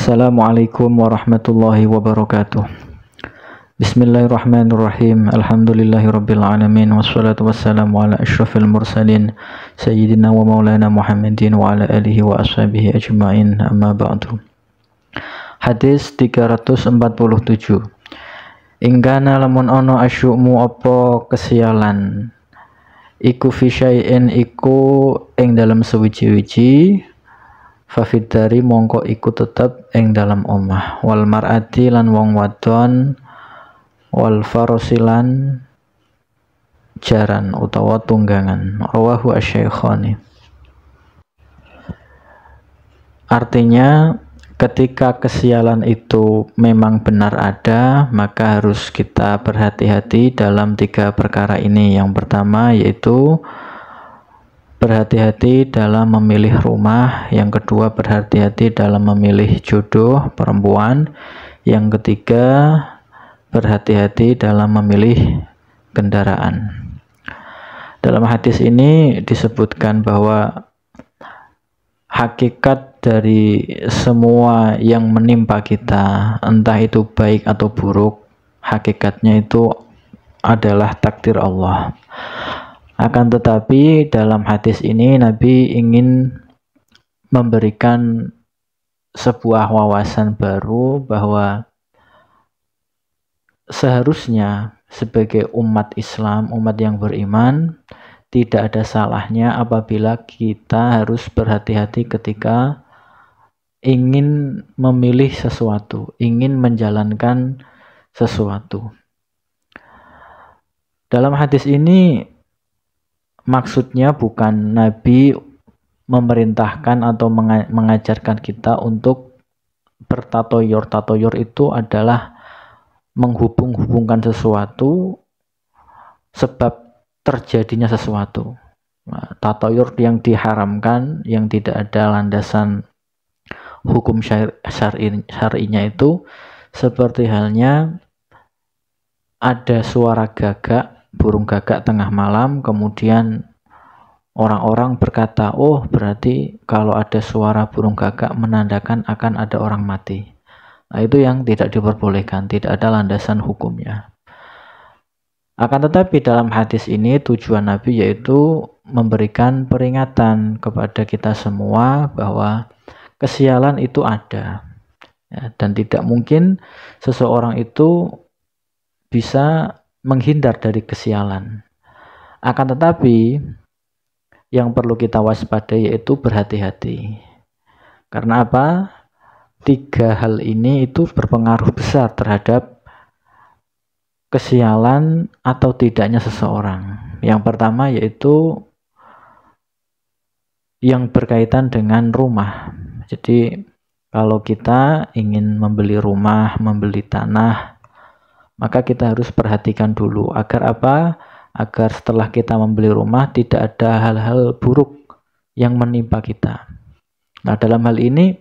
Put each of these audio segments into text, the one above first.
Assalamualaikum warahmatullahi wabarakatuh. Bismillahirrahmanirrahim. Alhamdulillahirabbil alamin wassalatu wassalamu ala asyrafil mursalin sayyidina wa maulana Muhammadin wa ala alihi wa ashabihi ajmain. Amma ba'du. Hadis 347. Ingkana lamun ono asyu'mu apa kesialan iku fi syai'in iku ing dalam sewiji-wiji fafidari mongko iku tetep ing dalam omah wal mar'ati lan wong wadon wal farosilan jaran utawa tunggangan. Rawahu asy-syaikhani. Artinya ketika kesialan itu memang benar ada, maka harus kita berhati-hati dalam 3 perkara ini. Yang pertama yaitu berhati-hati dalam memilih rumah, yang kedua berhati-hati dalam memilih jodoh perempuan, yang ketiga berhati-hati dalam memilih kendaraan. Dalam hadis ini disebutkan bahwa hakikat dari semua yang menimpa kita, entah itu baik atau buruk, hakikatnya itu adalah takdir Allah. Akan tetapi dalam hadis ini Nabi ingin memberikan sebuah wawasan baru bahwa seharusnya sebagai umat Islam, umat yang beriman, tidak ada salahnya apabila kita harus berhati-hati ketika ingin memilih sesuatu, ingin menjalankan sesuatu. Dalam hadis ini maksudnya bukan Nabi memerintahkan atau mengajarkan kita untuk bertatoyor. Tatoyor itu adalah menghubung-hubungkan sesuatu sebab terjadinya sesuatu. Nah, tatoyor yang diharamkan, yang tidak ada landasan hukum syar'inya itu seperti halnya ada suara gagak, burung gagak tengah malam, kemudian orang-orang berkata, oh berarti kalau ada suara burung gagak menandakan akan ada orang mati. Nah, itu yang tidak diperbolehkan, tidak ada landasan hukumnya. Akan tetapi dalam hadis ini tujuan Nabi yaitu memberikan peringatan kepada kita semua bahwa kesialan itu ada, ya, dan tidak mungkin seseorang itu bisa menghindar dari kesialan. Akan tetapi yang perlu kita waspadai yaitu berhati-hati. Karena apa? 3 hal ini itu berpengaruh besar terhadap kesialan atau tidaknya seseorang. Yang pertama yaitu yang berkaitan dengan rumah. Jadi kalau kita ingin membeli rumah, membeli tanah, maka kita harus perhatikan dulu agar apa? Agar setelah kita membeli rumah tidak ada hal-hal buruk yang menimpa kita. Nah, dalam hal ini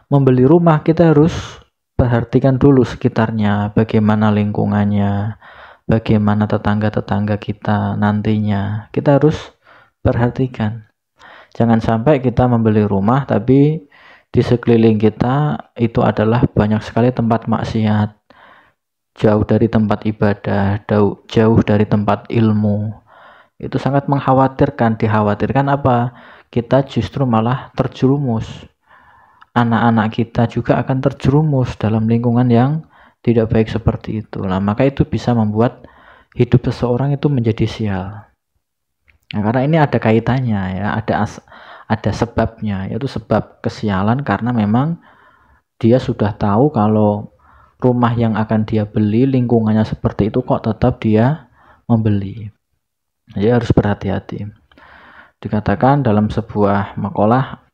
membeli rumah kita harus perhatikan dulu sekitarnya, bagaimana lingkungannya, bagaimana tetangga-tetangga kita nantinya. Kita harus perhatikan. Jangan sampai kita membeli rumah tapi di sekeliling kita itu adalah banyak sekali tempat maksiat, jauh dari tempat ibadah, jauh dari tempat ilmu. Itu sangat mengkhawatirkan. Dikhawatirkan apa? Kita justru malah terjerumus. Anak-anak kita juga akan terjerumus dalam lingkungan yang tidak baik seperti itu. Nah, maka itu bisa membuat hidup seseorang itu menjadi sial. Nah, karena ini ada kaitannya, ya, ada sebabnya, yaitu sebab kesialan karena memang dia sudah tahu kalau rumah yang akan dia beli lingkungannya seperti itu, kok tetap dia membeli. Jadi harus berhati-hati. Dikatakan dalam sebuah makalah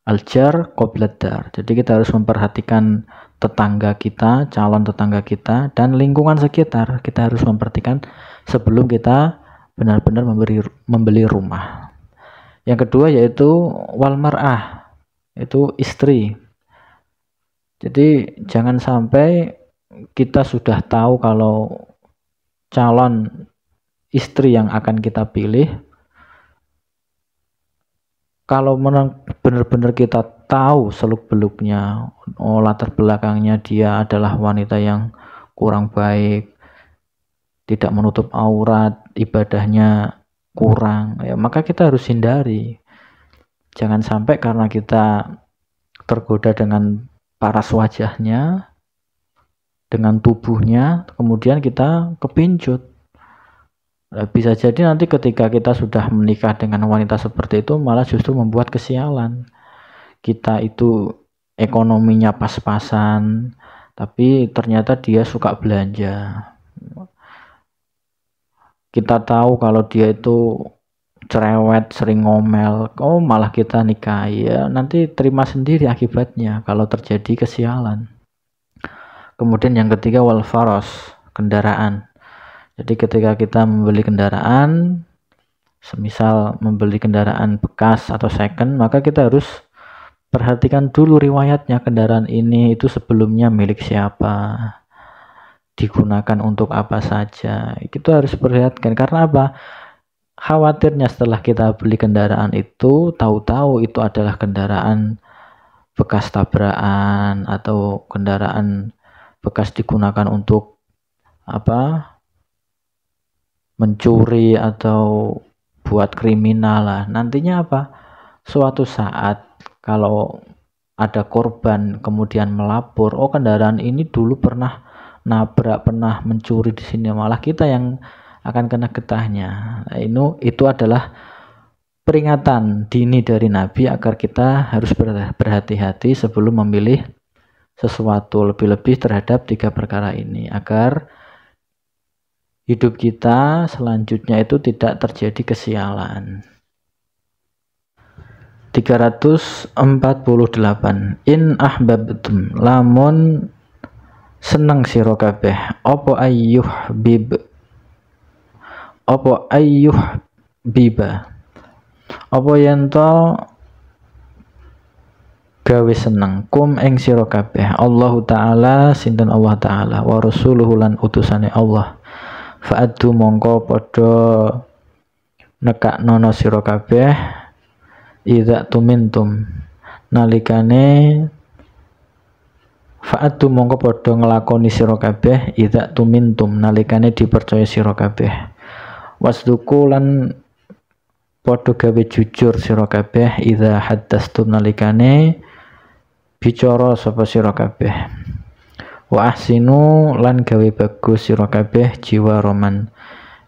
al-jar qabla dar. Jadi kita harus memperhatikan tetangga kita, calon tetangga kita, dan lingkungan sekitar. Kita harus memperhatikan sebelum kita benar-benar membeli rumah. Yang kedua yaitu wal mar'ah, itu istri. Jadi jangan sampai kita sudah tahu kalau calon istri yang akan kita pilih, kalau benar-benar kita tahu seluk-beluknya, oh latar belakangnya dia adalah wanita yang kurang baik, tidak menutup aurat, ibadahnya kurang, ya maka kita harus hindari. Jangan sampai karena kita tergoda dengan paras wajahnya, dengan tubuhnya, kemudian kita kepincut. Bisa jadi nanti ketika kita sudah menikah dengan wanita seperti itu malah justru membuat kesialan. Kita itu ekonominya pas-pasan, tapi ternyata dia suka belanja. Kita tahu kalau dia itu cerewet, sering ngomel, oh malah kita nikahi, ya nanti terima sendiri akibatnya kalau terjadi kesialan. Kemudian yang ketiga, wal faros, kendaraan. Jadi ketika kita membeli kendaraan, semisal membeli kendaraan bekas atau second, maka kita harus perhatikan dulu riwayatnya, kendaraan ini itu sebelumnya milik siapa, digunakan untuk apa saja. Itu harus perhatikan, karena apa? Khawatirnya setelah kita beli kendaraan itu, tahu-tahu itu adalah kendaraan bekas tabrakan atau kendaraan bekas digunakan untuk apa? Mencuri atau buat kriminal lah. Nantinya apa? Suatu saat kalau ada korban kemudian melapor, oh kendaraan ini dulu pernah nabrak, pernah mencuri di sini, malah kita yang akan kena getahnya. Nah, itu adalah peringatan dini dari Nabi agar kita harus berhati-hati sebelum memilih sesuatu, lebih-lebih terhadap 3 perkara ini, agar hidup kita selanjutnya itu tidak terjadi kesialan. 348. In ahbabtum, lamun seneng sira kabeh apa biba apa yen to gawe seneng kum ing sira kabeh Allahu taala sinten Allah taala wa rasuluhu lan utusane Allah fa'addu mongko padha nekaknono sira kabeh idza tumintum nalikane fa'addu mongko padha nglakoni sira kabeh idza tumintum nalikane dipercaya sira kabeh wasduku lan padha gawe jujur sira kabeh idza haddastum nalikane bicara sapa sira kabeh wa ahsinu lan gawe bagus sira kabeh jiwa roman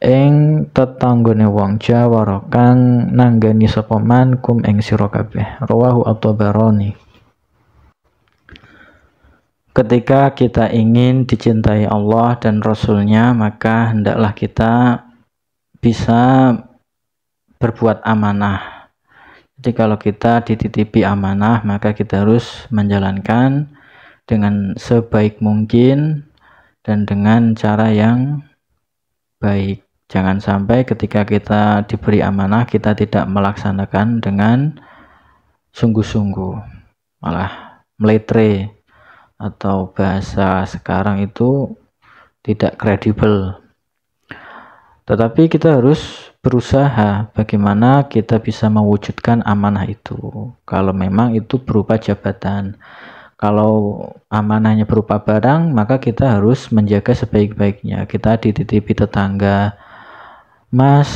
ing tetanggone wong Jawa kang nanggani sapa man kum ing sira kabeh rawahu at-Tabarani. Ketika kita ingin dicintai Allah dan Rasul-Nya, maka hendaklah kita bisa berbuat amanah. Jadi kalau kita dititipi amanah, maka kita harus menjalankan dengan sebaik mungkin dan dengan cara yang baik. Jangan sampai ketika kita diberi amanah kita tidak melaksanakan dengan sungguh-sungguh, malah meletre, atau bahasa sekarang itu tidak kredibel. Tetapi kita harus berusaha bagaimana kita bisa mewujudkan amanah itu. Kalau memang itu berupa jabatan, kalau amanahnya berupa barang, maka kita harus menjaga sebaik-baiknya. Kita dititipi tetangga, Mas,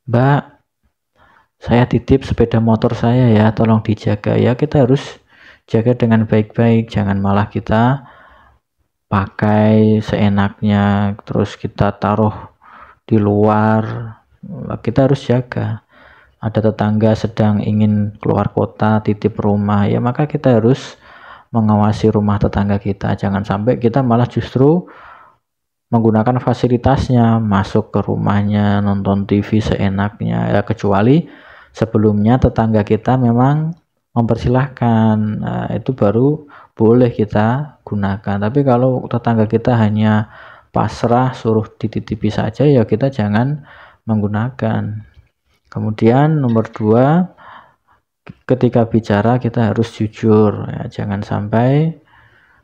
Mbak, saya titip sepeda motor saya ya, tolong dijaga ya. Kita harus jaga dengan baik-baik, jangan malah kita pakai seenaknya, terus kita taruh di luar. Kita harus jaga. Ada tetangga sedang ingin keluar kota, titip rumah, ya maka kita harus mengawasi rumah tetangga kita. Jangan sampai kita malah justru menggunakan fasilitasnya, masuk ke rumahnya, nonton TV seenaknya, ya kecuali sebelumnya tetangga kita memang mempersilahkan, nah, itu baru boleh kita gunakan. Tapi kalau tetangga kita hanya pasrah suruh dititipi saja, ya kita jangan menggunakan. Kemudian nomor 2, ketika bicara kita harus jujur, ya, jangan sampai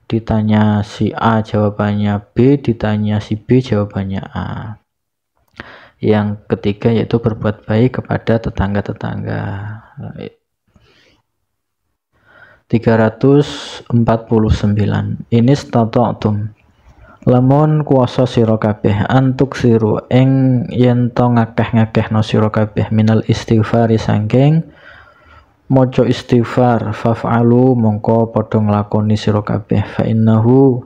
ditanya si A jawabannya B, ditanya si B jawabannya A. Yang ketiga yaitu berbuat baik kepada tetangga-tetangga. 349. Ini stata'tum lamun kuasa sira kabeh antuk siru ing yen to ngakeh-ngakehno sira kabeh minal istighfari saking maca istighfar faf'alu mongko padha nglakoni sira kabeh fa innahu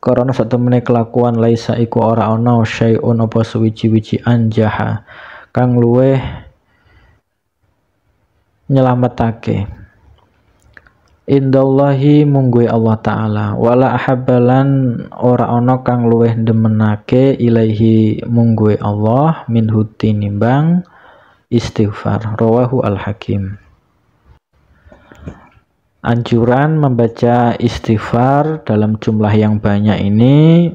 karena satemene kelakuan laisa iku ora ana syai'un apa suwiji-wiji anjaha kang luweh nyelametake indallahi mungguhe Allah Ta'ala wala ahabbalan ora ana kang luweh demenake ilaihi mungguhe Allah min huti nimbang istighfar. Rawahu al-Hakim. Anjuran membaca istighfar dalam jumlah yang banyak ini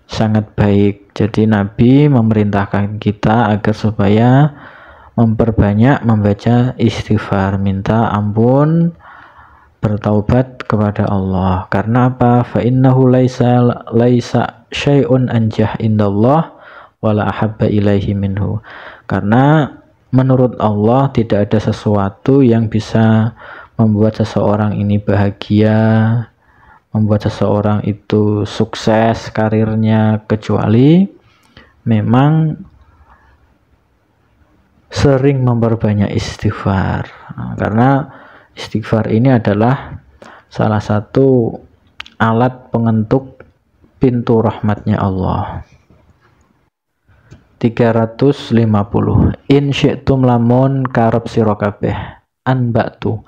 sangat baik. Jadi Nabi memerintahkan kita agar supaya memperbanyak membaca istighfar, minta ampun, bertaubat kepada Allah. Karena apa? Fa innahu laisa syai'un anjah indallah wala ahabba ilaihi minhu. Karena menurut Allah tidak ada sesuatu yang bisa membuat seseorang ini bahagia, membuat seseorang itu sukses karirnya, kecuali memang sering memperbanyak istighfar. Karena istighfar ini adalah salah satu alat pengentuk pintu rahmatnya Allah. 350. In syi'tum lamun karep sira kabeh anba'tu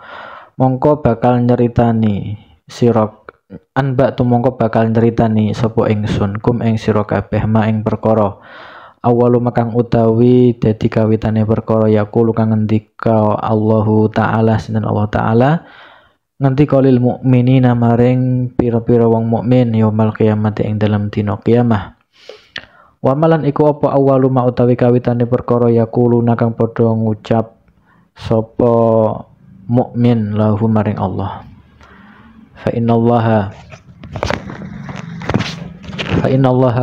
mongko bakal nyeritani sira anba'tu mongko bakal nyeritani sapa ingsun kum ing sira kabeh ma ing perkara awalu makang utawi dadi kawitane perkara yaqulu kang ngendika Allahu Ta'ala sinan Allah Ta'ala ngendika lil mukminina maring pira-pira wong mukmin yaumul kiamat ing dalam dina kiamah wa malan iku apa awalu ma utawi kawitane perkara yaqulu kang padha ngucap sapa mukmin lahu maring Allah fa innallaha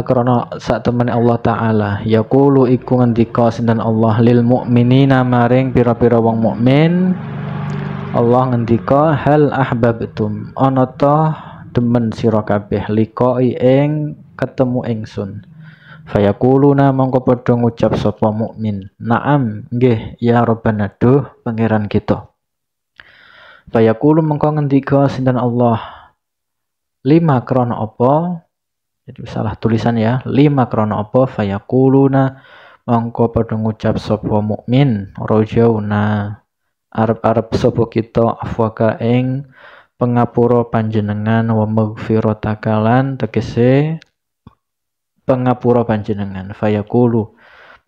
karena sak temene Allah Ta'ala yaqulu iku ngendika sinten Allah lil mukminina maring pira-pira wong mukmin Allah ngendika hal ahbabtum ana ta demen sira kabeh liqai ing ketemu ingsun fayaquluna mongko padha ngucap sapa mukmin na'am nggih ya Rabbana duh pangeran kita fayaqulu mongko ngendika sinten Allah lima krana apa. Jadi salah tulisan ya. 5 krana apa fayaquluna mongko padha ngucap sapa mukmin rajauna arep-arep sapa kita afwaka ing pengapura panjenengan wa maghfiratakalan tegese pengapura panjenengan fayaqulu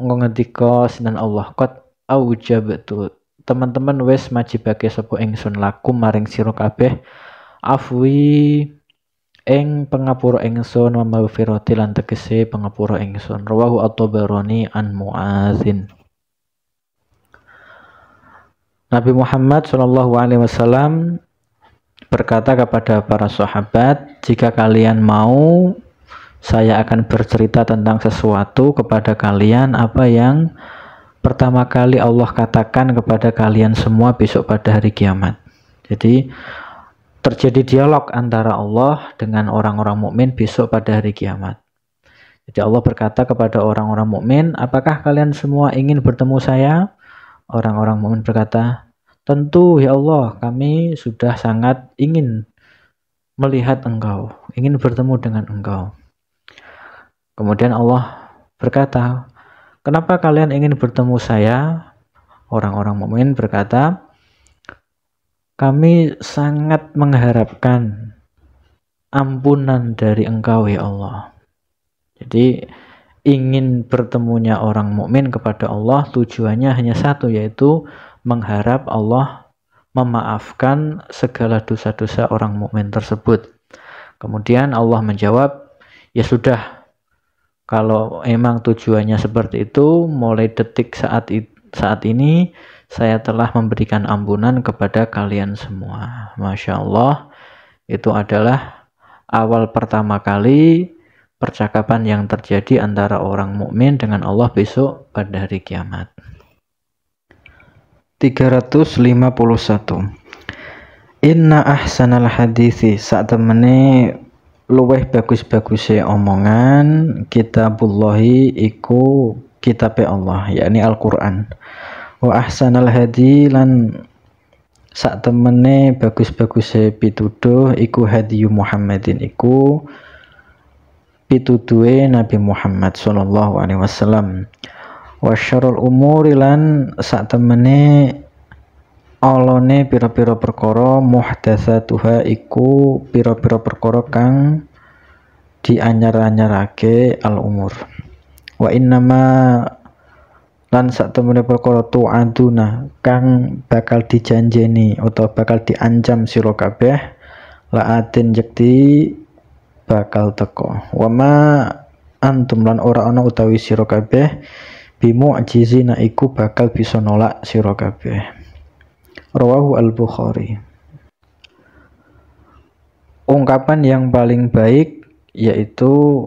mongko ngendika sinten Allah qad aujabtu teman-teman wis majibake sapa ingsun lakum maring sira kabeh afwi ing pengapura ingsun wa maghfirati lan tegese pengapura ingsun. Rawahu at-Tabarani an Mu'adzin. Nabi Muhammad SAW berkata kepada para sahabat, jika kalian mau saya akan bercerita tentang sesuatu kepada kalian apa yang pertama kali Allah katakan kepada kalian semua besok pada hari kiamat. Jadi terjadi dialog antara Allah dengan orang-orang mukmin besok pada hari kiamat. Jadi Allah berkata kepada orang-orang mukmin, apakah kalian semua ingin bertemu saya? Orang-orang mukmin berkata, tentu ya Allah, kami sudah sangat ingin melihat engkau, ingin bertemu dengan engkau. Kemudian Allah berkata, kenapa kalian ingin bertemu saya? Orang-orang mukmin berkata, kami sangat mengharapkan ampunan dari engkau ya Allah. Jadi ingin bertemunya orang mukmin kepada Allah tujuannya hanya satu, yaitu mengharap Allah memaafkan segala dosa-dosa orang mukmin tersebut. Kemudian Allah menjawab, ya sudah, kalau emang tujuannya seperti itu, mulai detik saat ini saya telah memberikan ampunan kepada kalian semua. Masya Allah, itu adalah awal pertama kali percakapan yang terjadi antara orang mukmin dengan Allah besok pada hari kiamat. 351. Inna ahsanal hadithi, saat temene luweh bagus-baguse omongan kitabullahi iku kitabe Allah, yakni Al-Qur'an. Wa ahsanal hadi lan sak temene bagus-baguse pituduh iku hadiyu Muhammadin, iku pituduhe Nabi Muhammad sallallahu alaihi wasallam. Wa syarrul umuri lan sak temene alone pira-pira perkara muhdatsatuha iku pira-pira perkara kang dianyar-anyarake al umur. Wa innama lan sak temene perkara tu'aduna kang bakal dijanjeni atau bakal diancam sira kabeh laatin jekti bakal teko. Wa ma antum lan ora ana utawi sira kabeh bimu'jizina iku bakal bisa nolak sira kabeh. Rawahu Al-Bukhari. Ungkapan yang paling baik yaitu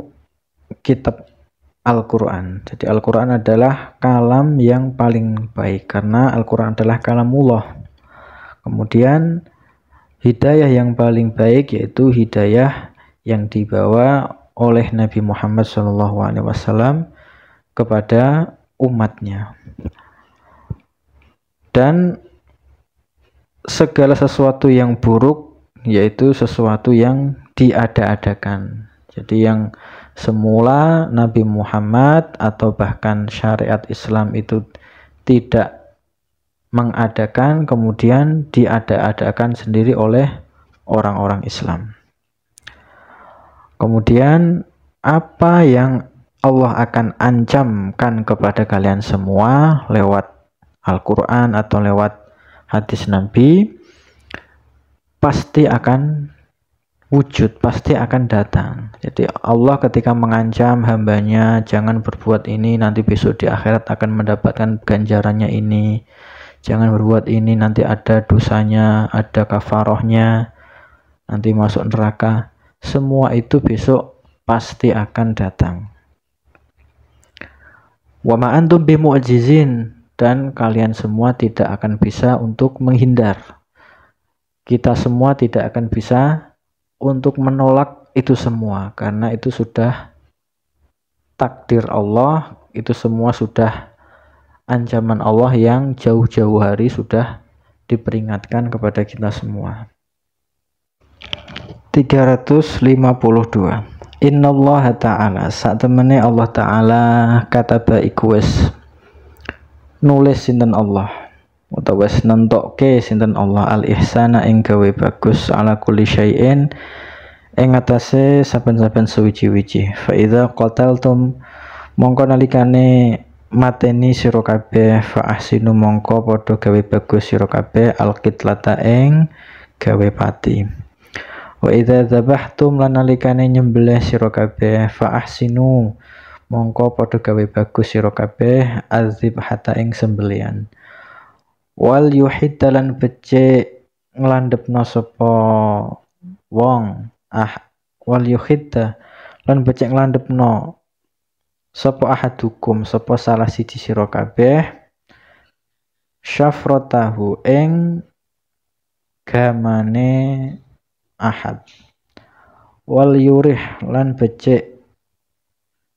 kitab Al-Quran. Jadi Al-Quran adalah kalam yang paling baik karena Al-Quran adalah kalamullah. Kemudian hidayah yang paling baik yaitu hidayah yang dibawa oleh Nabi Muhammad SAW kepada umatnya. Dan segala sesuatu yang buruk yaitu sesuatu yang diada-adakan. Jadi yang semula Nabi Muhammad atau bahkan syariat Islam itu tidak mengadakan, kemudian diada-adakan sendiri oleh orang-orang Islam. Kemudian apa yang Allah akan ancamkan kepada kalian semua lewat Al-Quran atau lewat hadis Nabi pasti akan wujud, pasti akan datang. Jadi Allah ketika mengancam hambanya jangan berbuat ini, nanti besok di akhirat akan mendapatkan ganjarannya ini, jangan berbuat ini, nanti ada dosanya, ada kafarohnya, nanti masuk neraka. Semua itu besok pasti akan datang. Wa ma antum bimu'jizin, dan kalian semua tidak akan bisa untuk menghindar. Kita semua tidak akan bisa untuk menolak itu semua karena itu sudah takdir Allah, itu semua sudah ancaman Allah yang jauh-jauh hari sudah diperingatkan kepada kita semua. 352. Innallaha ta'ala, saat temene Allah ta'ala kataba iku wis nulis sinten Allah utawa wis nentokke sinten Allah al ihsana ing gawe bagus ala kulli syai'in ing atase saben-saben suwiji-wiji. Fa idza qataltum mongko nalikane mateni sira kabeh fa ahsinu mongko padha gawe bagus sira kabeh al qitlata ing gawe pati. Wa idza dzabhtum lan nalikane nyembelih sira kabeh fa ahsinu mongko padha gawe bagus sira kabeh azibhata ing sembelian. Wal yuhiddalan becik nglandhepno sapa wong wal yuhidda lan becik nglandhepno sapa ahadukum sapa salah siji sira kabeh syafratahu ing gamane ahad. Wal yurih lan becik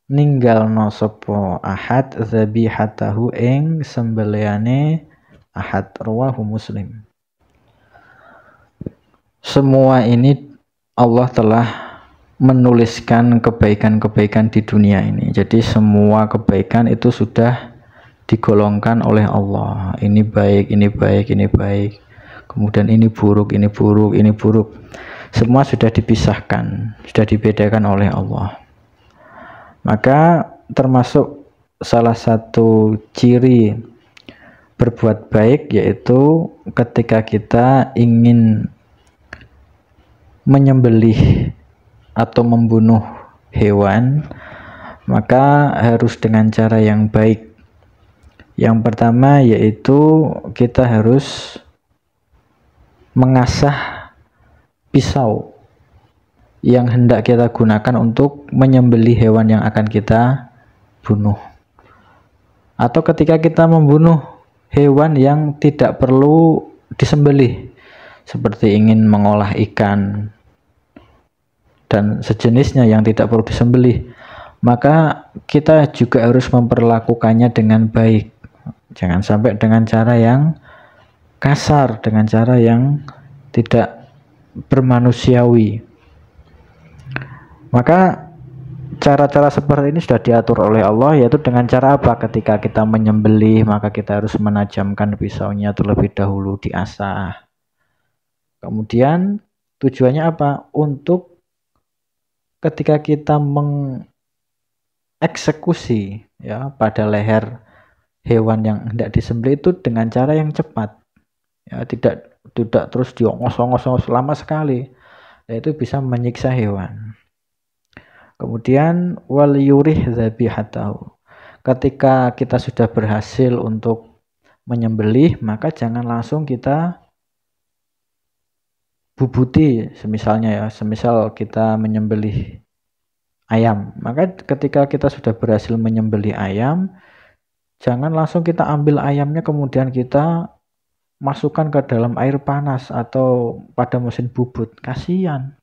ninggalno sapa ahad zabihatahu ing sembeliane ahad. Rawahu Muslim. Semua ini Allah telah menuliskan kebaikan-kebaikan di dunia ini. Jadi semua kebaikan itu sudah digolongkan oleh Allah. Ini baik, ini baik, ini baik. Kemudian ini buruk, ini buruk, ini buruk. Semua sudah dipisahkan, sudah dibedakan oleh Allah. Maka termasuk salah satu ciri berbuat baik yaitu ketika kita ingin menyembelih atau membunuh hewan, maka harus dengan cara yang baik. Yang pertama yaitu kita harus mengasah pisau yang hendak kita gunakan untuk menyembelih hewan yang akan kita bunuh. Atau ketika kita membunuh hewan yang tidak perlu disembelih, seperti ingin mengolah ikan dan sejenisnya yang tidak perlu disembelih, maka kita juga harus memperlakukannya dengan baik. Jangan sampai dengan cara yang kasar, dengan cara yang tidak bermanusiawi. Maka cara-cara seperti ini sudah diatur oleh Allah, yaitu dengan cara apa? Ketika kita menyembelih, maka kita harus menajamkan pisaunya terlebih dahulu, diasah. Kemudian tujuannya apa? Untuk ketika kita mengeksekusi ya pada leher hewan yang hendak disembelih itu dengan cara yang cepat. Ya, tidak terus diongos-ongos lama sekali. Ya, itu bisa menyiksa hewan. Kemudian wal yurih dzabihatahu. Ketika kita sudah berhasil untuk menyembelih, maka jangan langsung kita bubuti, semisal kita menyembelih ayam. Maka ketika kita sudah berhasil menyembelih ayam, jangan langsung kita ambil ayamnya kemudian kita masukkan ke dalam air panas atau pada mesin bubut. Kasihan.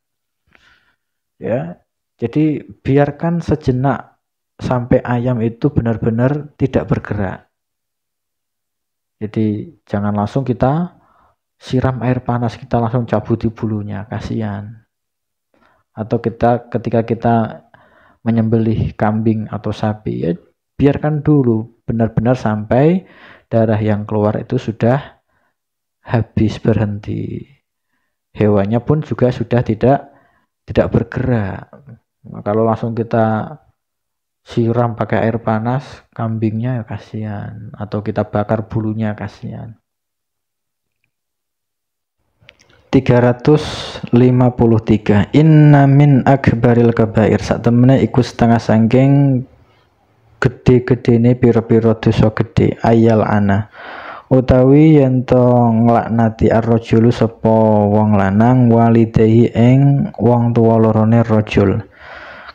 Ya. Jadi biarkan sejenak sampai ayam itu benar-benar tidak bergerak. Jadi jangan langsung kita siram air panas, kita langsung cabuti bulunya, kasihan. Atau ketika kita menyembelih kambing atau sapi, ya biarkan dulu benar-benar sampai darah yang keluar itu sudah habis, berhenti. Hewannya pun juga sudah tidak bergerak. Nah, kalau langsung kita siram pakai air panas kambingnya, ya kasihan. Atau kita bakar bulunya, kasihan. 353. Inna min akbaril kabair. Satemene iku setengah sangking gede-gedene pira-pira dosa gede. Ayal ana. Utawi yen to nglaknati ar-rajulu sapa wong lanang walidahi ing wong tuwa lorone rajul.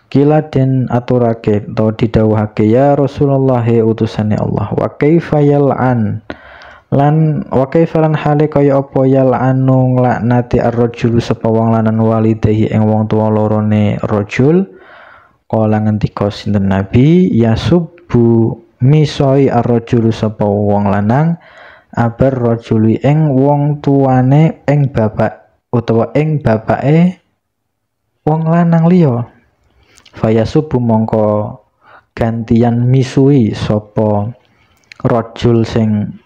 Kila den aturake to didhawuhake ya Rasulullah utusane Allah. Wa kaifa yal'an lan wa kaifa lan hale kaya apa yal'anu nglaknati ar-rajulu sapa wong lanang walidahi ing wong tuwa lorone rajul. Kala ngendika sinten Nabi yasubbu misoi ar-rajulu sapa wong lanang abar rajuli ing wong tuane ing bapak utawa ing bapake wong lanang liya. Fayasubu mongko gantian misui sapa rajul sing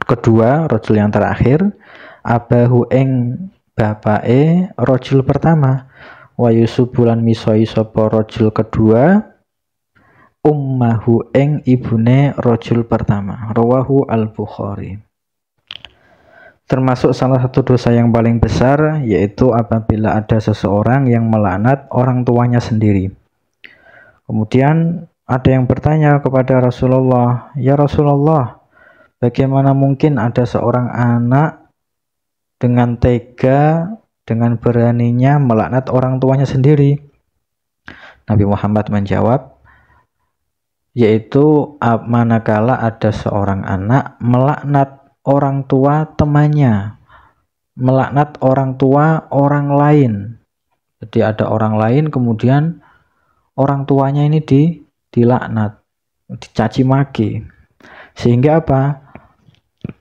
kedua, rajul yang terakhir, abahu ing bapake rajul pertama. Wa yusubulan misoi sapa rajul kedua ummahu ing ibune rajul pertama. Rawahu al-Bukhari. Termasuk salah satu dosa yang paling besar yaitu apabila ada seseorang yang melaknat orang tuanya sendiri. Kemudian ada yang bertanya kepada Rasulullah, "Ya Rasulullah, bagaimana mungkin ada seorang anak dengan tega, dengan beraninya melaknat orang tuanya sendiri?" Nabi Muhammad menjawab, yaitu manakala ada seorang anak melaknat orang tua temannya, melaknat orang tua orang lain. Jadi ada orang lain kemudian orang tuanya ini dilaknat, dicaci maki. Sehingga apa?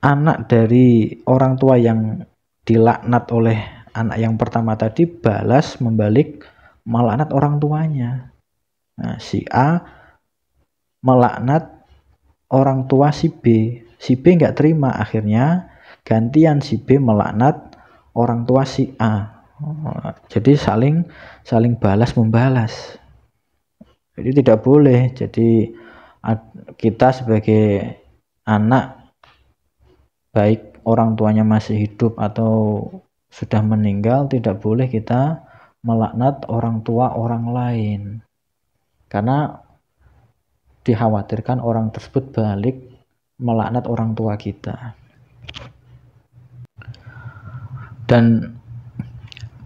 Anak dari orang tua yang dilaknat oleh anak yang pertama tadi balas membalik melaknat orang tuanya. Nah, si A melaknat orang tua si B. Si B nggak terima, akhirnya gantian si B melaknat orang tua si A. Jadi saling balas membalas. Jadi tidak boleh. Jadi kita sebagai anak, baik orang tuanya masih hidup atau sudah meninggal, tidak boleh kita melaknat orang tua orang lain. Karena dikhawatirkan orang tersebut balik melaknat orang tua kita. Dan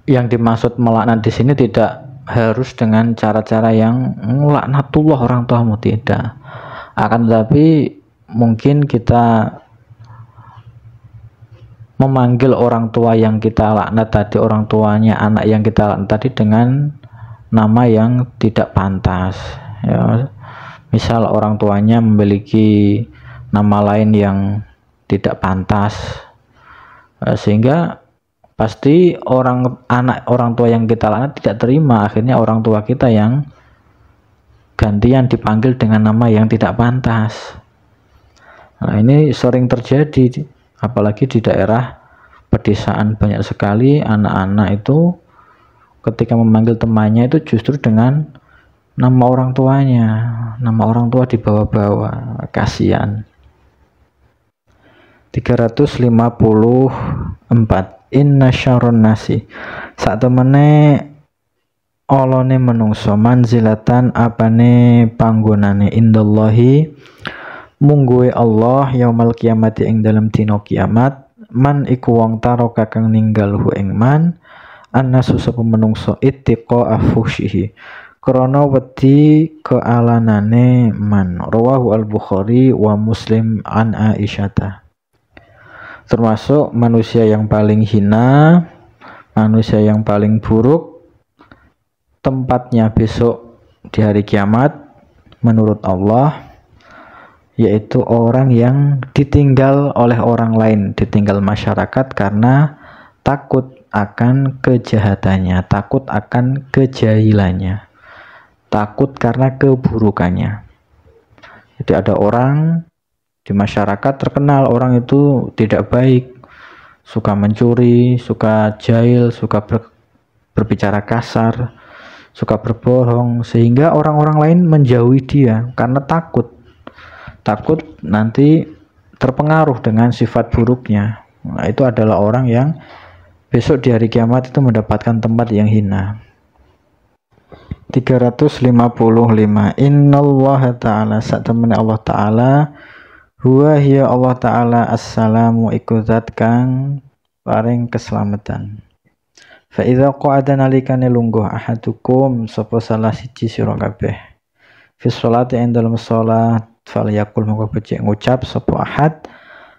yang dimaksud melaknat di sini tidak harus dengan cara-cara yang laknatullah orang tuamu, tidak. Akan tetapi mungkin kita memanggil orang tua yang kita laknat tadi, orang tuanya anak yang kita laknat tadi dengan nama yang tidak pantas ya. Misal orang tuanya memiliki nama lain yang tidak pantas, sehingga pasti orang tua yang kita laknat tidak terima, akhirnya orang tua kita yang gantian dipanggil dengan nama yang tidak pantas. Nah, ini sering terjadi, apalagi di daerah pedesaan banyak sekali anak-anak itu ketika memanggil temannya itu justru dengan nama orang tuanya, nama orang tua dibawa-bawa, kasihan. 354. Inna syarrun nasi, sak temene olone menungso, manzilatan apane panggonane, indallahi mungguwe Allah, yaumal kiamati ing dalam dina kiamat, man iku wong taroka kang ninggal hu ing man, annasu sapa menungso ittiqa afushihi, krana wedi kealanane man. Rawahu al-Bukhari wa Muslim an Aisyata. Termasuk manusia yang paling hina, manusia yang paling buruk tempatnya besok di hari kiamat menurut Allah, yaitu orang yang ditinggal oleh orang lain, ditinggal masyarakat karena takut akan kejahatannya, takut akan kejahilannya, takut karena keburukannya. Jadi ada orang di masyarakat terkenal orang itu tidak baik, suka mencuri, suka jahil, suka berbicara kasar, suka berbohong, sehingga orang-orang lain menjauhi dia karena takut nanti terpengaruh dengan sifat buruknya. Nah, itu adalah orang yang besok di hari kiamat itu mendapatkan tempat yang hina. 355. Innallaha ta'ala, satemene Allah ta'ala, huwa hiya Allah ta'ala assalamu iku zat kang paring keselamatan. Fa idza qa'ada nalikane lungguh ahadukum sapa salah siji sira kabeh fi sholati ing dalem salat, falyaqul mongko becik ngucap sapa ahad,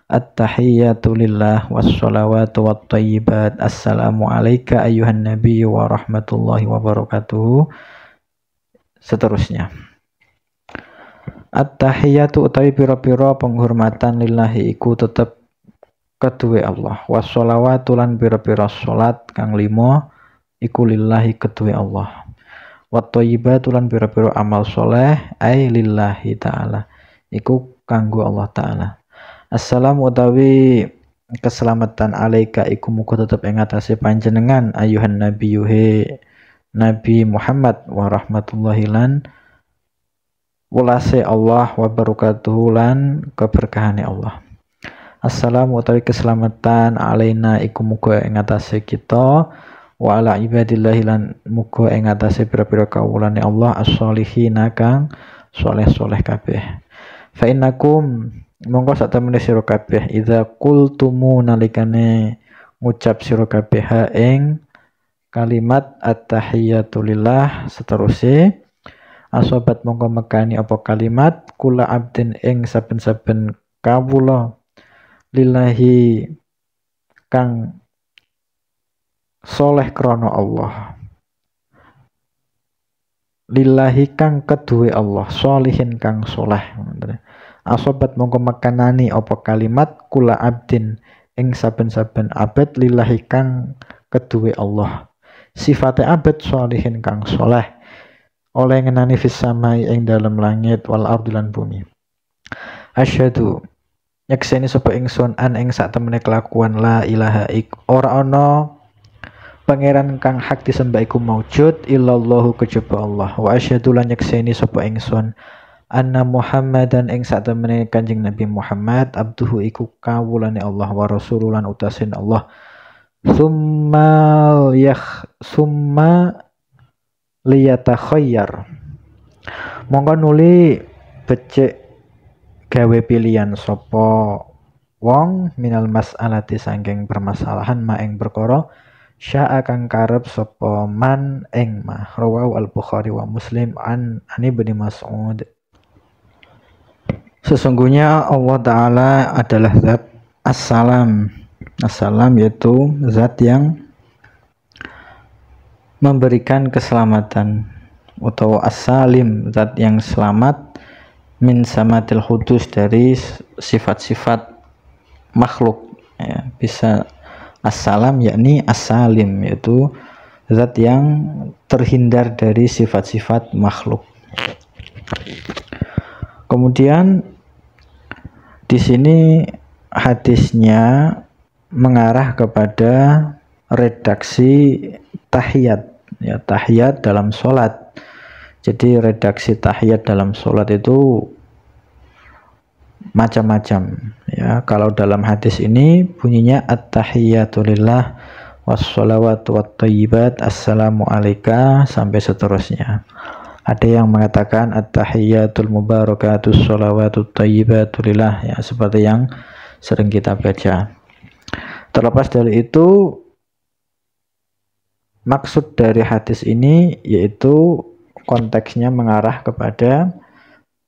at-tahiyyatu lillah was-shalawatu wat-thayyibat, assalamu alayka ayyuhan nabiyyu wa rahmatullahi wa barakatuh, seterusnya. At-tahiyyatu utawi pira-pira penghormatan lillahi iku tetep kedue Allah, was-shalawatu lan pira-pira salat kang lima iku lillahi kedue Allah, wat-thayyibatu lan pira-pira amal soleh ai lillahi ta'ala iku kanggo Allah ta'ala. Assalamu utawi keselamatan alaika iku muga tetep ing atase panjenengan ayuhan nabiyyu Nabi Muhammad wa rahmatullahi lan welase Allah wa barakatuhu lan keberkahane Allah. Assalamu utawi keselamatan alaina iku muga ing atase kita, wa ala ibadillahi lan muga ing atase pira-pira kawulane Allah as-solihina kang soleh-soleh kabeh. Fa innakum monggo sak temene sira kabeh idza qultumu nalikane ngucap sira kabeh ing kalimat at-tahiyyatu lillah seterusé, asobat mongko mekani apa kalimat kula abdin ing saben-saben kawula lillahi kang soleh krana Allah, lillahi kang kedue Allah, solihin kang soleh. Asobat mongko mekanani apa kalimat kula abdin ing saben-saben abad lillahi kang kedue Allah, sifate abad solihin kang soleh, oleh ngenani fis samai ing dalam langit wal ardi lan bumi. Asyhadu nyekseni sapa ingsun an ing sak temene kelakuan la ilaha ora ana pangeran kang hak disembah iku maujud illallahu kejaba Allah, wa asyhadu lan nyekseni sapa ingsun anna Muhammadan ing sak temene Kanjeng Nabi Muhammad abduhu iku kawulane Allah wa rasululan utasin Allah. Summa liyatakhayyar monggo nuli becik gawe pilihan sapa wong minal mas'alati sangking permasalahan ma ing perkara syaa kang karep sapa man ing ma. Rawahu al-Bukhari wa Muslim an Ibnu Mas'ud. Sesungguhnya Allah Ta'ala adalah zat as-salam, Assalam yaitu zat yang memberikan keselamatan, atau as-salim zat yang selamat, min samatil hudus dari sifat-sifat makhluk ya. Bisa as-salam yakni as-salim yaitu zat yang terhindar dari sifat-sifat makhluk. Kemudian di sini hadisnya mengarah kepada redaksi tahiyat ya, tahiyat dalam sholat. Jadi redaksi tahiyat dalam sholat itu macam-macam ya. Kalau dalam hadis ini bunyinya at-tahiyatu lillah wassalawatu wattayyibat assalamu alayka sampai seterusnya. Ada yang mengatakan at-tahiyatul mubarakatus sholawatut tayyibatu lillah ya, seperti yang sering kita baca. Terlepas dari itu, maksud dari hadis ini yaitu konteksnya mengarah kepada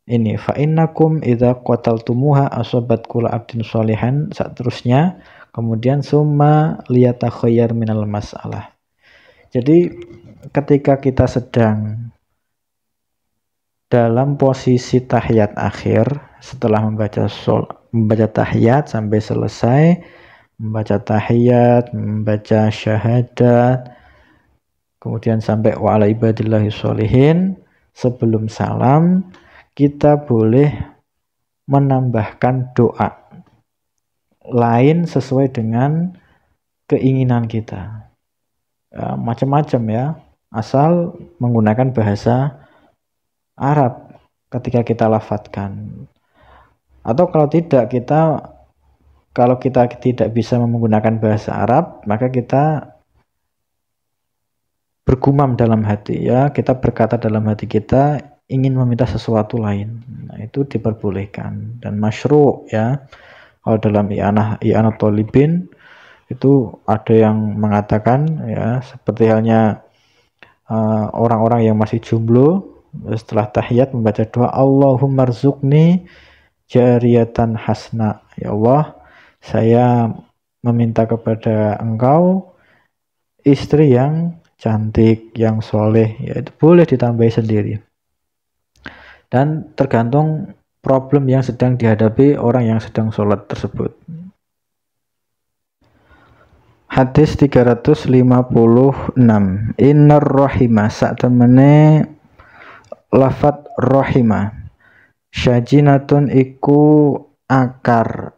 ini, fa innakum idza qataltumuha asabat kula abdin sholihan, seterusnya, kemudian summa liyatakhayyar minal mas'alah. Jadi ketika kita sedang dalam posisi tahiyat akhir, setelah membaca tahiyat sampai selesai, membaca tahiyat, membaca syahadat, kemudian sampai wa ala ibadillahi sholihin, sebelum salam kita boleh menambahkan doa lain sesuai dengan keinginan kita ya, macam-macam ya, asal menggunakan bahasa Arab ketika kita lafadzkan. Atau kalau kita tidak bisa menggunakan bahasa Arab, maka kita bergumam dalam hati ya, kita berkata dalam hati kita ingin meminta sesuatu lain. Nah, itu diperbolehkan dan masyru' ya. Kalau dalam i'anah thalibin itu ada yang mengatakan ya, seperti halnya orang-orang yang masih jomblo setelah tahiyat membaca doa Allahumma rzuqni jariyatan hasna, ya Allah saya meminta kepada engkau istri yang cantik, yang soleh ya, itu boleh ditambahi sendiri dan tergantung problem yang sedang dihadapi orang yang sedang sholat tersebut. Hadis 356, innar rahimah, sak temene lafat rahimah, syajinatun iku akar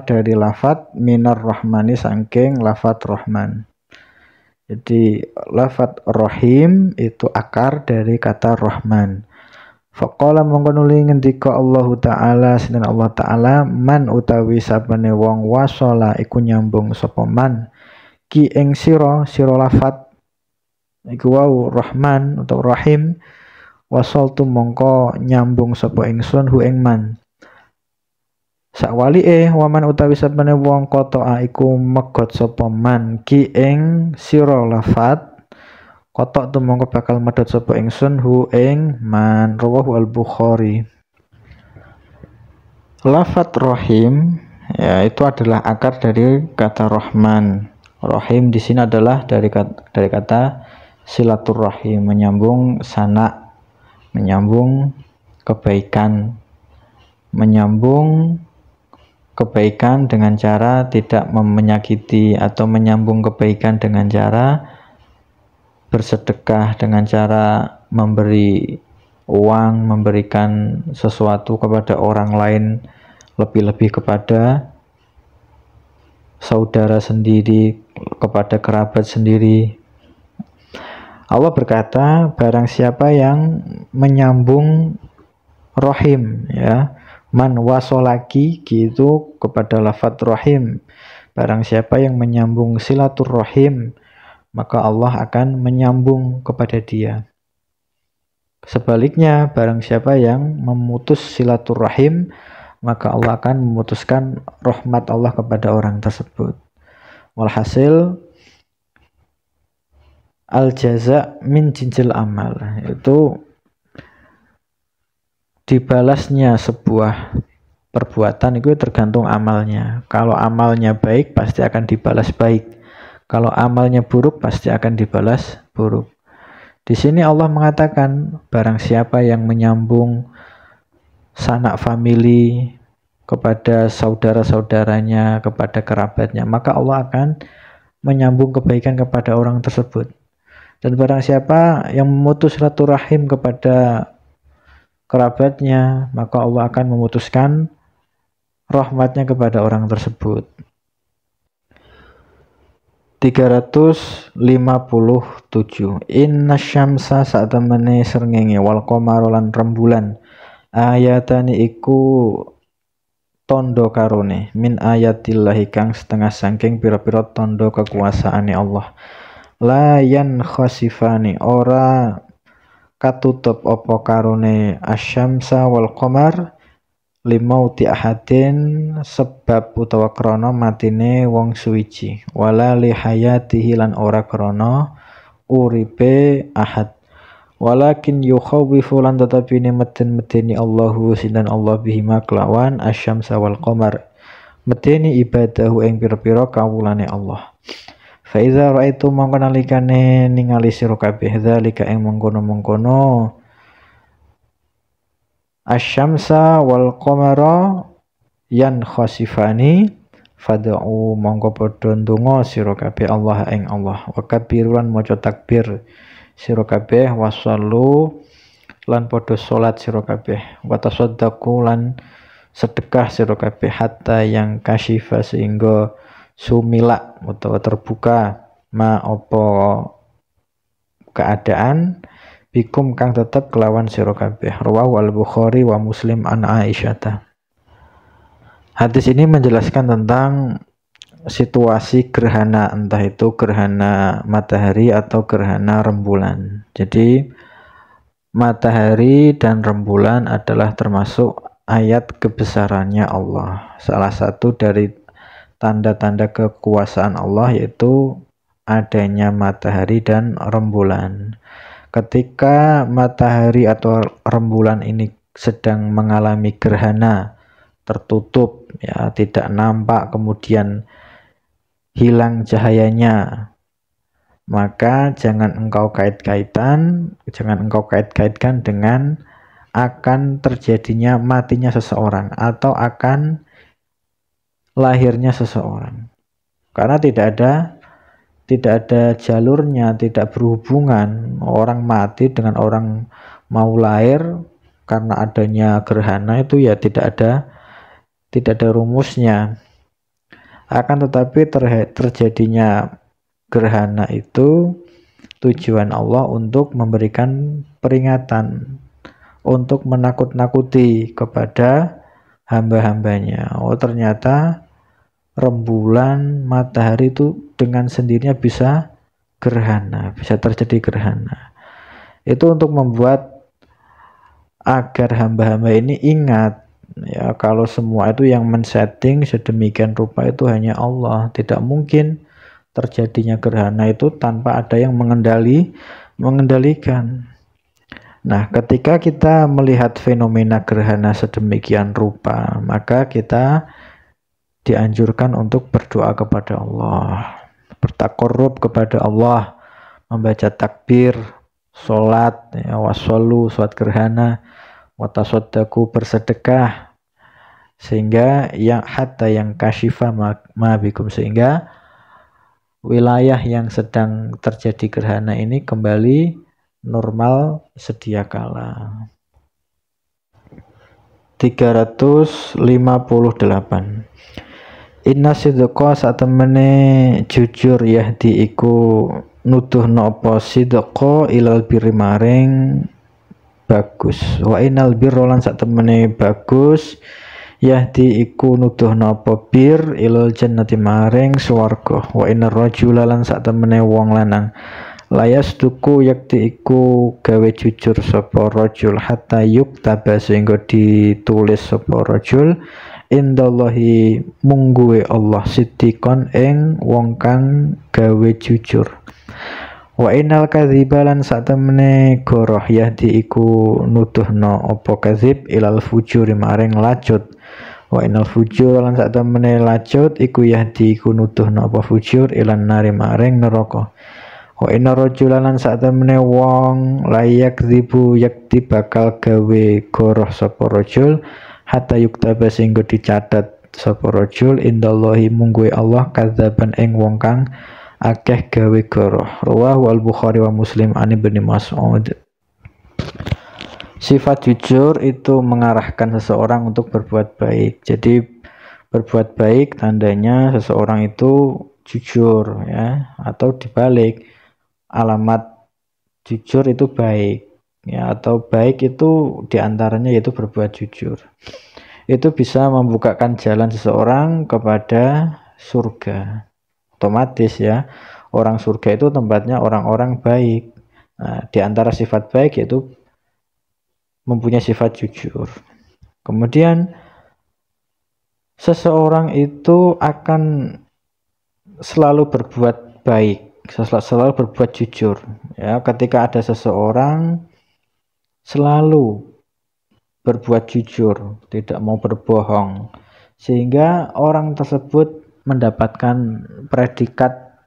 dari lafat minar rahmani sangking lafat rahman. Jadi lafat rahim itu akar dari kata rahman. Faqala mongkonuli ngendika Allah Ta'ala sinan Allah Ta'ala, man utawi sabane wong wasola iku nyambung sapa man ki ing sira lafat iku wau rahman atau rahim, wasoltu mongko nyambung sapa ingsun hu ing man. Sakwalike waman utawi sabane wong kotoa iku megot sapa man ki ing sira lafat, kotok tu mongko bakal medhot sapa ingsun hu ing man. Rawahu al-Bukhari. Lafat rahim ya itu adalah akar dari kata rahman. Rahim di sini adalah dari kata silaturrahim, menyambung sanak, menyambung kebaikan, menyambung kebaikan dengan cara tidak menyakiti, atau menyambung kebaikan dengan cara bersedekah, dengan cara memberi uang, memberikan sesuatu kepada orang lain, lebih-lebih kepada saudara sendiri, kepada kerabat sendiri. Allah berkata, barang siapa yang menyambung rahim ya, man wasolaki gitu kepada lafadz rahim, barang siapa yang menyambung silaturrahim, maka Allah akan menyambung kepada dia. Sebaliknya, barang siapa yang memutus silaturrahim, maka Allah akan memutuskan rahmat Allah kepada orang tersebut. Walhasil al-jaza min jinsil amal, itu dibalasnya sebuah perbuatan itu tergantung amalnya. Kalau amalnya baik pasti akan dibalas baik. Kalau amalnya buruk pasti akan dibalas buruk. Di sini Allah mengatakan barang siapa yang menyambung sanak famili kepada saudara-saudaranya, kepada kerabatnya, maka Allah akan menyambung kebaikan kepada orang tersebut. Dan barang siapa yang memutus silaturahim kepada kerabatnya, maka Allah akan memutuskan rahmatnya kepada orang tersebut. 357. Inna syamsa saat temene srengenge wal qamara lan rembulan ayatani iku tondo karone min ayatillahi kang setengah saking pira-pira tondo kekuasaane Allah. La yan khasifani ora katutup apa karone asyamsa wal qamar limauti ahadin sebab utawa krana matine wong suwiji wala li hayatihi lan ora krana uripe ahad walakin yukhawifu lan tetapi ini medeni Allahu sinan Allah bihima kelawan asyamsa wal qamar medeni ibadahu ing pira-pira kawulane Allah. Fa iza raaitu mongko nalikane ningali sira kabeh zalika ing mengkono-mengkono asyamsa wal qamara yan khasifani fad'u mongko padha ndonga sira kabeh Allah ing Allah wa kabirulan maca takbir sira kabeh wasallu lan padha salat sira kabeh wa tasaddaqu lan sedekah sira kabeh hatta yang kasyifa sehingga sumilak utawa terbuka ma apa keadaan bikum kang tetep kelawan sira kabeh. Rawahu al-Bukhari wa Muslim an Aisyah. Hadis ini menjelaskan tentang situasi gerhana, entah itu gerhana matahari atau gerhana rembulan. Jadi matahari dan rembulan adalah termasuk ayat kebesarannya Allah. Salah satu dari tanda-tanda kekuasaan Allah yaitu adanya matahari dan rembulan. Ketika matahari atau rembulan ini sedang mengalami gerhana, tertutup, ya, tidak nampak, kemudian hilang cahayanya, maka jangan engkau kait-kaitkan dengan akan terjadinya matinya seseorang atau akan lahirnya seseorang, karena tidak ada jalurnya, tidak berhubungan orang mati dengan orang mau lahir karena adanya gerhana itu ya tidak ada rumusnya. Akan tetapi terjadinya gerhana itu tujuan Allah untuk memberikan peringatan, untuk menakut-nakuti kepada hamba-hambanya. Oh, ternyata rembulan, matahari itu dengan sendirinya bisa gerhana, bisa terjadi gerhana. Itu untuk membuat agar hamba-hamba ini ingat, ya, kalau semua itu yang men-setting sedemikian rupa itu hanya Allah. Tidak mungkin terjadinya gerhana itu tanpa ada yang mengendalikan. Nah, ketika kita melihat fenomena gerhana sedemikian rupa, maka kita dianjurkan untuk berdoa kepada Allah, bertakarrub kepada Allah, membaca takbir, sholat, ya, wasallu, sholat gerhana, watasodaku, bersedekah, sehingga yang hatta yang kasyifa mabikum, sehingga wilayah yang sedang terjadi gerhana ini kembali normal sedia kala. 358. Inna sidqa satemene jujur yahdi iku nuduhna apa sidqa ilal birri maring bagus. Wa innal birra lan satemene bagus yahdi iku nuduhna apa bir ilal jannati maring swarga. Wa innar rajula lan satemene wong lanang layas tuku yakti iku gawe jujur sapa rajul hatta yuktaba sehingga ditulis sapa rajul indallahi mungguwe Allah siddiqon ing wong kang gawe jujur. Wa innal kadziba lan satemene goroh yahdi iku nuduhna apa kadzib ilal fujuri maring lacut. Wa innal fujur lan sak temene lacut iku yahdi iku nuduhna apa fujur ilan nari maring neraka. Wa inna rajulan lan sak temene wong layak dzibu yakti bakal gawe goroh sapa rajul hatta yuktaba sehingga dicatat sapa rajul indallahi mungguwe Allah kadzaban ing wong kang akeh gawe goroh. Rawahu al-Bukhari wa Muslim an Ibnu Mas'ud. Sifat jujur itu mengarahkan seseorang untuk berbuat baik. Jadi berbuat baik tandanya seseorang itu jujur ya, atau dibalik alamat jujur itu baik ya, atau baik itu diantaranya yaitu berbuat jujur. Itu bisa membukakan jalan seseorang kepada surga. Otomatis ya, orang surga itu tempatnya orang-orang baik. Nah, di antara sifat baik yaitu mempunyai sifat jujur. Kemudian seseorang itu akan selalu berbuat baik, selalu berbuat jujur. Ya, ketika ada seseorang selalu berbuat jujur, tidak mau berbohong, sehingga orang tersebut mendapatkan predikat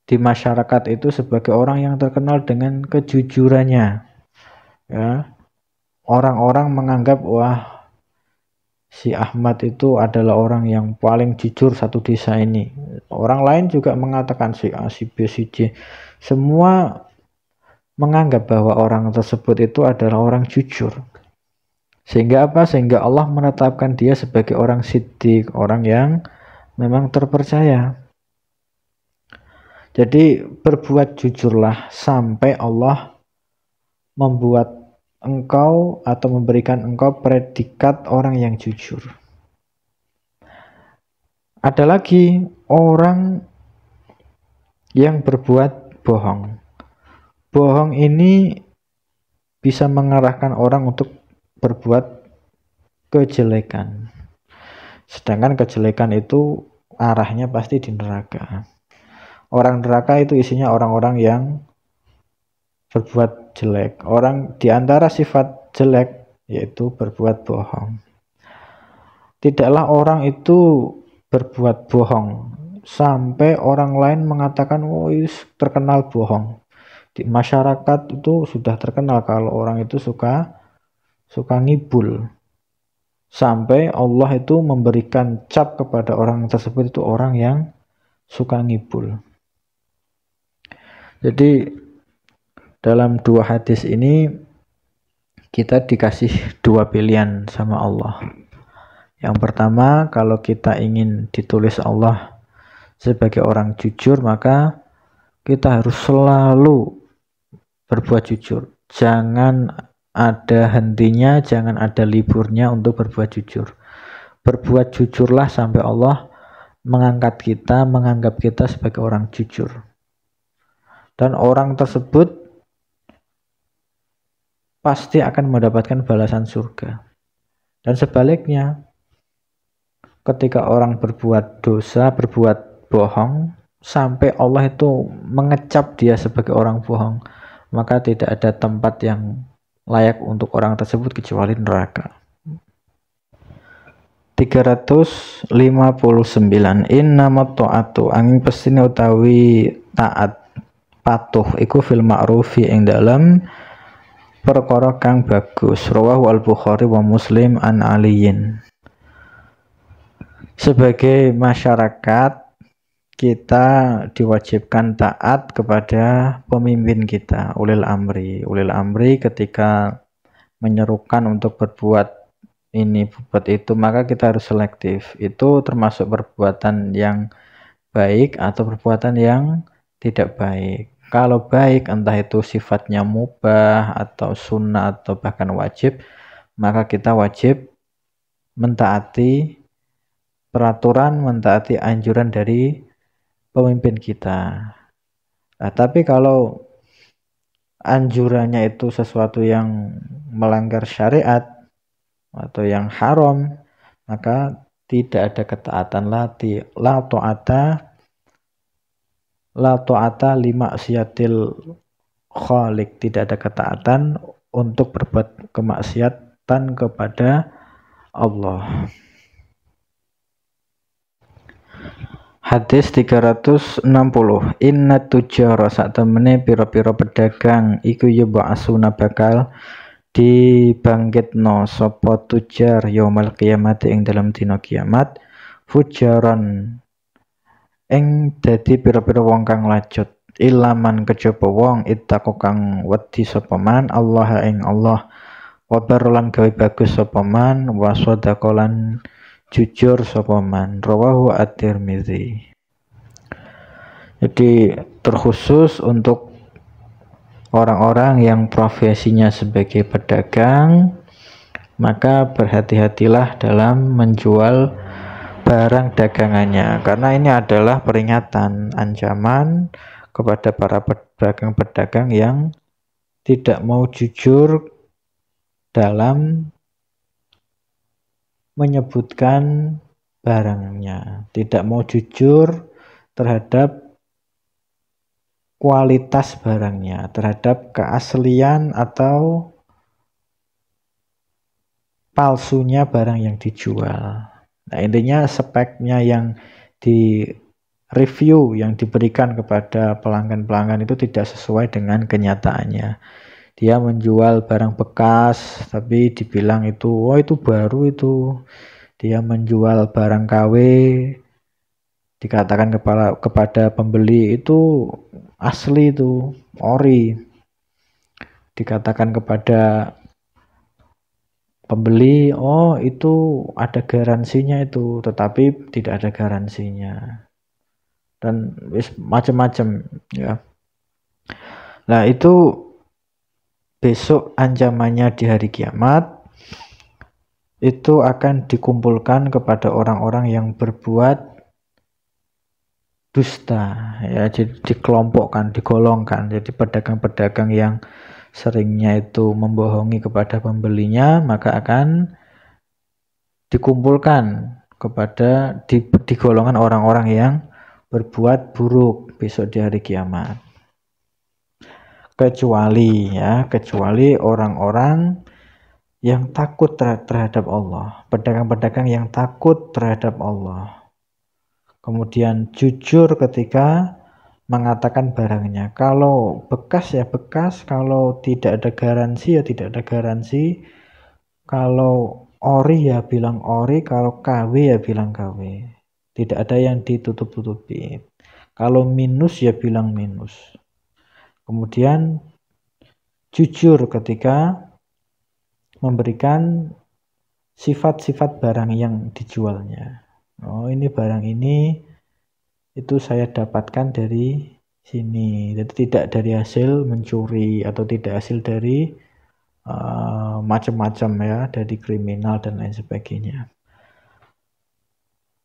di masyarakat itu sebagai orang yang terkenal dengan kejujurannya. Ya, orang-orang menganggap wah si Ahmad itu adalah orang yang paling jujur satu desa ini. Orang lain juga mengatakan si A, si B, si C. Semua menganggap bahwa orang tersebut itu adalah orang jujur. Sehingga apa? Sehingga Allah menetapkan dia sebagai orang siddiq, orang yang memang terpercaya. Jadi berbuat jujurlah sampai Allah membuat engkau atau memberikan engkau predikat orang yang jujur. Ada lagi orang yang berbuat bohong. Bohong ini bisa mengarahkan orang untuk berbuat kejelekan. Sedangkan kejelekan itu arahnya pasti di neraka. Orang neraka itu isinya orang-orang yang berbuat jelek. Orang di antara sifat jelek yaitu berbuat bohong. Tidaklah orang itu berbuat bohong sampai orang lain mengatakan oh terkenal bohong. Di masyarakat itu sudah terkenal kalau orang itu suka ngibul. Sampai Allah itu memberikan cap kepada orang tersebut itu orang yang suka ngibul. Jadi dalam dua hadis ini kita dikasih dua pilihan sama Allah. Yang pertama, kalau kita ingin ditulis Allah sebagai orang jujur, maka kita harus selalu berbuat jujur. Jangan ada hentinya, jangan ada liburnya untuk berbuat jujur. Berbuat jujurlah sampai Allah menganggap kita sebagai orang jujur. Dan orang tersebut pasti akan mendapatkan balasan surga. Dan sebaliknya, ketika orang berbuat dosa, berbuat bohong, sampai Allah itu mengecap dia sebagai orang bohong, maka tidak ada tempat yang layak untuk orang tersebut kecuali neraka. 359 innamat ta'atu angin pesine utawi taat patuh iku fil ma'rufi ing dalam perkara kang bagus. Rawahu al-Bukhari wa Muslim an Aliyin. Sebagai masyarakat kita diwajibkan taat kepada pemimpin kita, ulil amri. Ulil amri ketika menyerukan untuk berbuat ini, berbuat itu, maka kita harus selektif. Itu termasuk perbuatan yang baik atau perbuatan yang tidak baik. Kalau baik, entah itu sifatnya mubah atau sunnah atau bahkan wajib, maka kita wajib mentaati peraturan, mentaati anjuran dari pemimpin kita. Nah, tapi kalau anjurannya itu sesuatu yang melanggar syariat atau yang haram, maka tidak ada ketaatan. La ta'ata li maksiatil khaliq, tidak ada ketaatan untuk berbuat kemaksiatan kepada Allah. Hadis 360. Inna tujara sak temene pira-pira pedagang iku yub'asuna bakal dibangkitno sapa tujar yaumal kiamat ing dalam dina kiamat fujaran ing dadi pira-pira wong kang lacut ilaman kejaba wong ittaqo kang wedi sapa man Allah ing Allah wa barlan gawe bagus sapa man wa sadaqalan jujur sapa man rawahu at-Tirmizi. Jadi terkhusus untuk orang-orang yang profesinya sebagai pedagang, maka berhati-hatilah dalam menjual barang dagangannya, karena ini adalah peringatan, ancaman kepada para pedagang-pedagang yang tidak mau jujur dalam menyebutkan barangnya, tidak mau jujur terhadap kualitas barangnya, terhadap keaslian atau palsunya barang yang dijual. Nah, intinya speknya yang di review yang diberikan kepada pelanggan-pelanggan itu tidak sesuai dengan kenyataannya. Dia menjual barang bekas tapi dibilang itu, oh itu baru itu. Dia menjual barang KW, dikatakan kepada pembeli itu asli itu, ori. Dikatakan kepada pembeli, oh itu ada garansinya itu, tetapi tidak ada garansinya. Dan macam-macam ya. Nah, itu besok ancamannya di hari kiamat itu akan dikumpulkan kepada orang-orang yang berbuat dusta ya, jadi dikelompokkan, digolongkan. Jadi pedagang-pedagang yang seringnya itu membohongi kepada pembelinya, maka akan dikumpulkan kepada di golongan orang-orang yang berbuat buruk besok di hari kiamat. Kecuali orang-orang yang takut terhadap Allah, pedagang-pedagang yang takut terhadap Allah, kemudian jujur ketika mengatakan barangnya. Kalau bekas ya bekas, kalau tidak ada garansi ya tidak ada garansi, kalau ori ya bilang ori, kalau KW ya bilang KW, tidak ada yang ditutup-tutupi. Kalau minus ya bilang minus. Kemudian jujur ketika memberikan sifat-sifat barang yang dijualnya. Oh, ini barang ini itu saya dapatkan dari sini. Jadi tidak dari hasil mencuri atau tidak hasil dari macam-macam ya, dari kriminal dan lain sebagainya.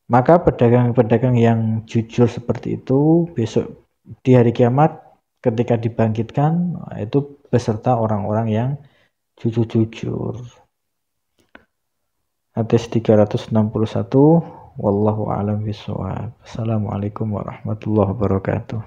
Maka pedagang-pedagang yang jujur seperti itu besok di hari kiamat ketika dibangkitkan itu beserta orang-orang yang jujur-jujur. Hadis 361. Wallahu a'lam bishawab. Assalamualaikum warahmatullahi wabarakatuh.